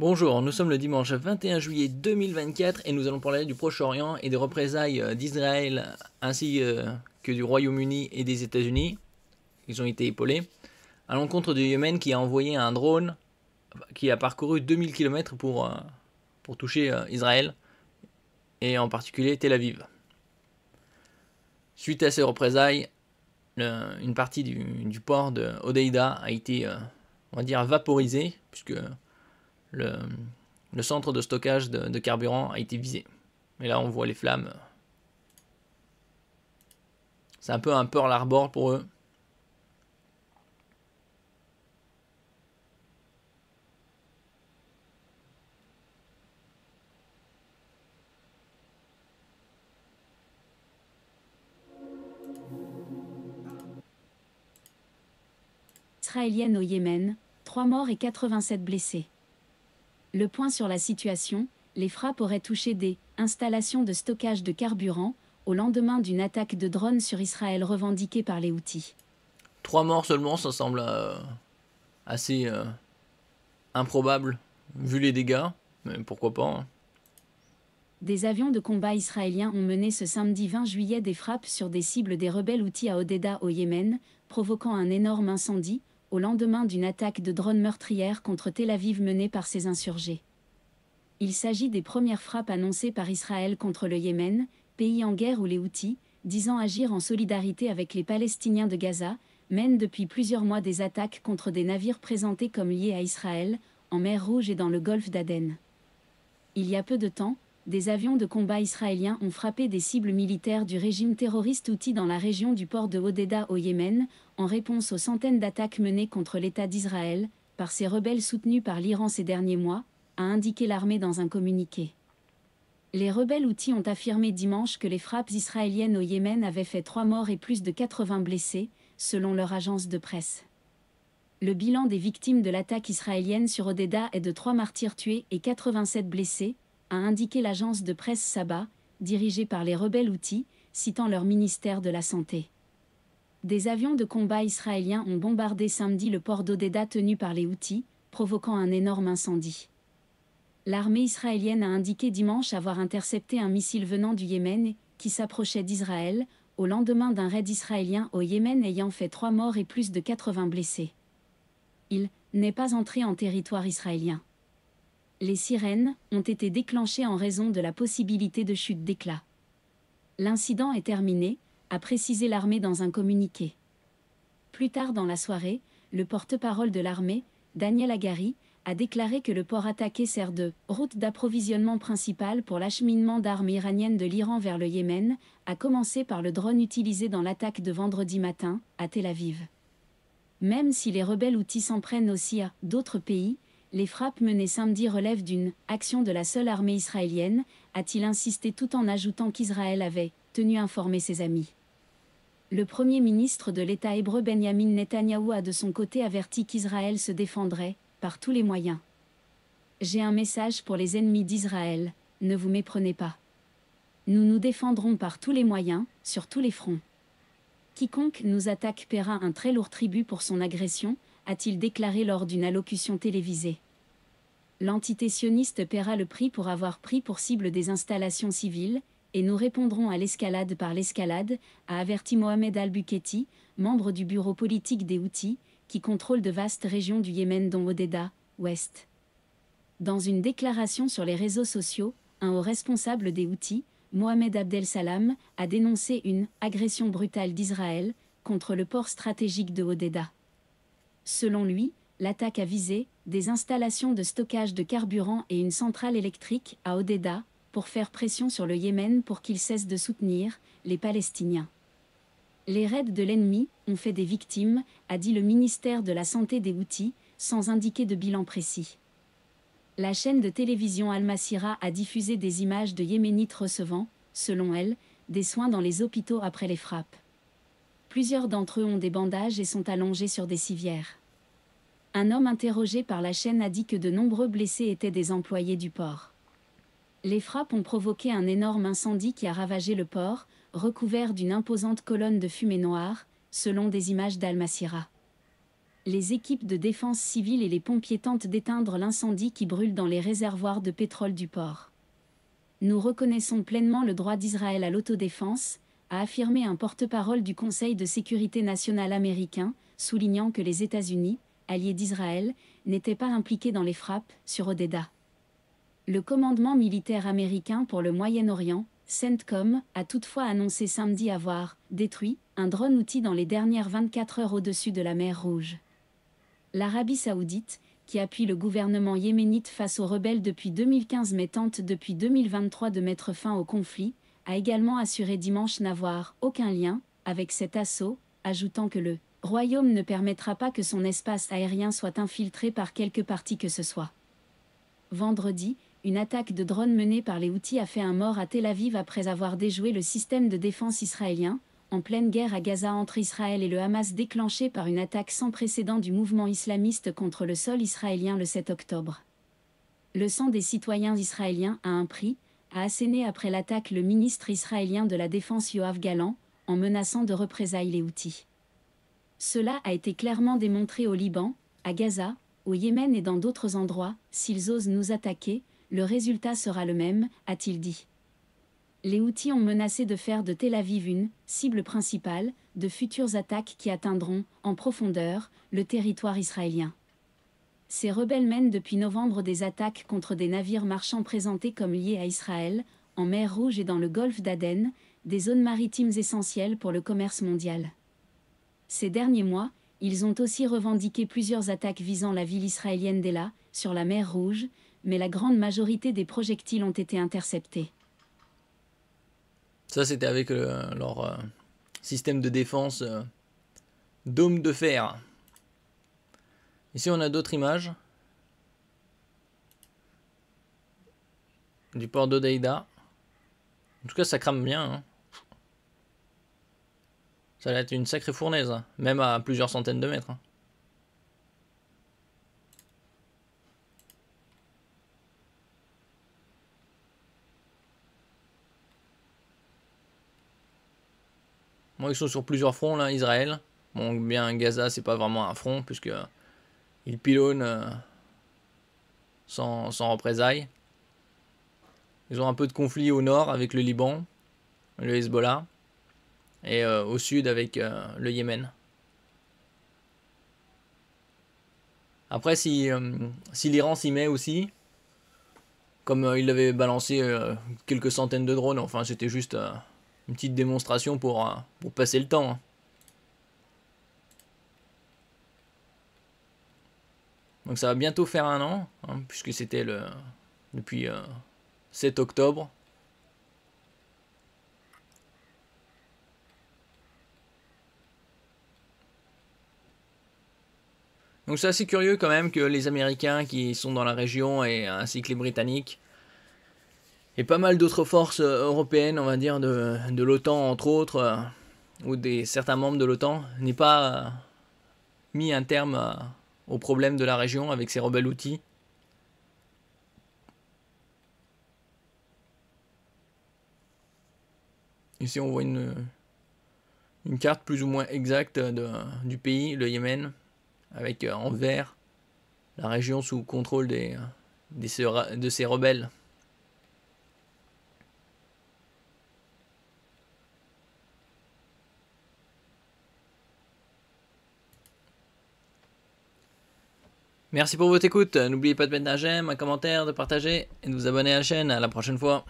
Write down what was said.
Bonjour, nous sommes le dimanche 21 juillet 2024 et nous allons parler du Proche-Orient et des représailles d'Israël ainsi que du Royaume-Uni et des États-Unis. Ils ont été épaulés à l'encontre du Yémen qui a envoyé un drone qui a parcouru 2000 km pour toucher Israël et en particulier Tel Aviv. Suite à ces représailles, une partie du port de Hodeïda a été, on va dire, vaporisée puisque le centre de stockage de carburant a été visé. Et là, on voit les flammes. C'est un peu un Pearl Harbor pour eux. Israélienne au Yémen, 3 morts et 87 blessés. Le point sur la situation, les frappes auraient touché des installations de stockage de carburant au lendemain d'une attaque de drone sur Israël revendiquée par les Houthis. 3 morts seulement, ça semble assez improbable vu les dégâts, mais pourquoi pas. Hein. Des avions de combat israéliens ont mené ce samedi 20 juillet des frappes sur des cibles des rebelles Houthis à Hodeïda au Yémen, provoquant un énorme incendie, au lendemain d'une attaque de drone meurtrière contre Tel Aviv menée par ces insurgés. Il s'agit des premières frappes annoncées par Israël contre le Yémen, pays en guerre où les Houthis, disant agir en solidarité avec les Palestiniens de Gaza, mènent depuis plusieurs mois des attaques contre des navires présentés comme liés à Israël, en mer Rouge et dans le golfe d'Aden. Il y a peu de temps, des avions de combat israéliens ont frappé des cibles militaires du régime terroriste Houthi dans la région du port de Hodeïda au Yémen, en réponse aux centaines d'attaques menées contre l'État d'Israël, par ces rebelles soutenus par l'Iran ces derniers mois, a indiqué l'armée dans un communiqué. Les rebelles Houthis ont affirmé dimanche que les frappes israéliennes au Yémen avaient fait 3 morts et plus de 80 blessés, selon leur agence de presse. Le bilan des victimes de l'attaque israélienne sur Hodeïda est de 3 martyrs tués et 87 blessés, a indiqué l'agence de presse Saba, dirigée par les rebelles Houthis, citant leur ministère de la Santé. Des avions de combat israéliens ont bombardé samedi le port d'Hodeïda tenu par les Houthis, provoquant un énorme incendie. L'armée israélienne a indiqué dimanche avoir intercepté un missile venant du Yémen, qui s'approchait d'Israël, au lendemain d'un raid israélien au Yémen ayant fait 3 morts et plus de 80 blessés. Il n'est pas entré en territoire israélien. Les sirènes ont été déclenchées en raison de la possibilité de chute d'éclats. L'incident est terminé, a précisé l'armée dans un communiqué. Plus tard dans la soirée, le porte-parole de l'armée, Daniel Hagari, a déclaré que le port attaqué sert de route d'approvisionnement principale pour l'acheminement d'armes iraniennes de l'Iran vers le Yémen, à commencer par le drone utilisé dans l'attaque de vendredi matin, à Tel Aviv. Même si les rebelles Houthis s'en prennent aussi à d'autres pays, les frappes menées samedi relèvent d'une action de la seule armée israélienne, a-t-il insisté tout en ajoutant qu'Israël avait tenu informer ses amis. Le premier ministre de l'État hébreu Benyamin Netanyahou a de son côté averti qu'Israël se défendrait par tous les moyens. J'ai un message pour les ennemis d'Israël, ne vous méprenez pas. Nous nous défendrons par tous les moyens, sur tous les fronts. Quiconque nous attaque paiera un très lourd tribut pour son agression, a-t-il déclaré lors d'une allocution télévisée. L'entité sioniste paiera le prix pour avoir pris pour cible des installations civiles, et nous répondrons à l'escalade par l'escalade, a averti Mohamed Al-Buketi, membre du bureau politique des Houthis, qui contrôle de vastes régions du Yémen dont Hodeïda, ouest. Dans une déclaration sur les réseaux sociaux, un haut responsable des Houthis, Mohamed Abdel Salam, a dénoncé une agression brutale d'Israël contre le port stratégique de Hodeïda. Selon lui, l'attaque a visé des installations de stockage de carburant et une centrale électrique à Hodeïda pour faire pression sur le Yémen pour qu'il cesse de soutenir les Palestiniens. Les raids de l'ennemi ont fait des victimes, a dit le ministère de la Santé des Houthis, sans indiquer de bilan précis. La chaîne de télévision Al-Masira a diffusé des images de Yéménites recevant, selon elle, des soins dans les hôpitaux après les frappes. Plusieurs d'entre eux ont des bandages et sont allongés sur des civières. Un homme interrogé par la chaîne a dit que de nombreux blessés étaient des employés du port. Les frappes ont provoqué un énorme incendie qui a ravagé le port, recouvert d'une imposante colonne de fumée noire, selon des images d'Al-Masira. Les équipes de défense civile et les pompiers tentent d'éteindre l'incendie qui brûle dans les réservoirs de pétrole du port. Nous reconnaissons pleinement le droit d'Israël à l'autodéfense, a affirmé un porte-parole du Conseil de sécurité nationale américain, soulignant que les États-Unis, alliés d'Israël, n'étaient pas impliqués dans les frappes sur Hodeidah. Le commandement militaire américain pour le Moyen-Orient, CENTCOM, a toutefois annoncé samedi avoir détruit un drone-outil dans les dernières 24 heures au-dessus de la mer Rouge. L'Arabie saoudite, qui appuie le gouvernement yéménite face aux rebelles depuis 2015 mais tente depuis 2023 de mettre fin au conflit, a également assuré dimanche n'avoir aucun lien avec cet assaut, ajoutant que le Royaume ne permettra pas que son espace aérien soit infiltré par quelque parti que ce soit. Vendredi, une attaque de drone menée par les Houthis a fait un mort à Tel Aviv après avoir déjoué le système de défense israélien, en pleine guerre à Gaza entre Israël et le Hamas déclenchée par une attaque sans précédent du mouvement islamiste contre le sol israélien le 7 octobre. Le sang des citoyens israéliens a un prix, a asséné après l'attaque le ministre israélien de la Défense Yoav Gallant, en menaçant de représailles les Houthis. Cela a été clairement démontré au Liban, à Gaza, au Yémen et dans d'autres endroits, s'ils osent nous attaquer, le résultat sera le même, a-t-il dit. Les Houthis ont menacé de faire de Tel Aviv une cible principale de futures attaques qui atteindront, en profondeur, le territoire israélien. Ces rebelles mènent depuis novembre des attaques contre des navires marchands présentés comme liés à Israël, en mer Rouge et dans le golfe d'Aden, des zones maritimes essentielles pour le commerce mondial. Ces derniers mois, ils ont aussi revendiqué plusieurs attaques visant la ville israélienne d'Ela, sur la mer Rouge, mais la grande majorité des projectiles ont été interceptés. Ça, c'était avec leur système de défense dôme de fer. Ici, on a d'autres images du port d'Hodeïda. En tout cas, ça crame bien. Hein. Ça va être une sacrée fournaise, hein, même à plusieurs centaines de mètres. Hein. Bon, ils sont sur plusieurs fronts là, Israël. Bon, bien Gaza, c'est pas vraiment un front puisque ils pilonnent sans représailles. Ils ont un peu de conflit au nord avec le Liban, le Hezbollah, et au sud avec le Yémen. Après, si l'Iran s'y met aussi, comme il avait balancé quelques centaines de drones, enfin c'était juste une petite démonstration pour passer le temps. Hein. Donc ça va bientôt faire un an, hein, puisque c'était depuis 7 octobre. Donc c'est assez curieux quand même que les Américains qui sont dans la région et ainsi que les Britanniques et pas mal d'autres forces européennes, on va dire de l'OTAN entre autres, ou certains membres de l'OTAN, n'aient pas mis un terme au problème de la région avec ces rebelles Houthis. Ici on voit une carte plus ou moins exacte du pays, le Yémen, avec en vert la région sous contrôle de ces rebelles. Merci pour votre écoute. N'oubliez pas de mettre un j'aime, un commentaire, de partager et de vous abonner à la chaîne. À la prochaine fois.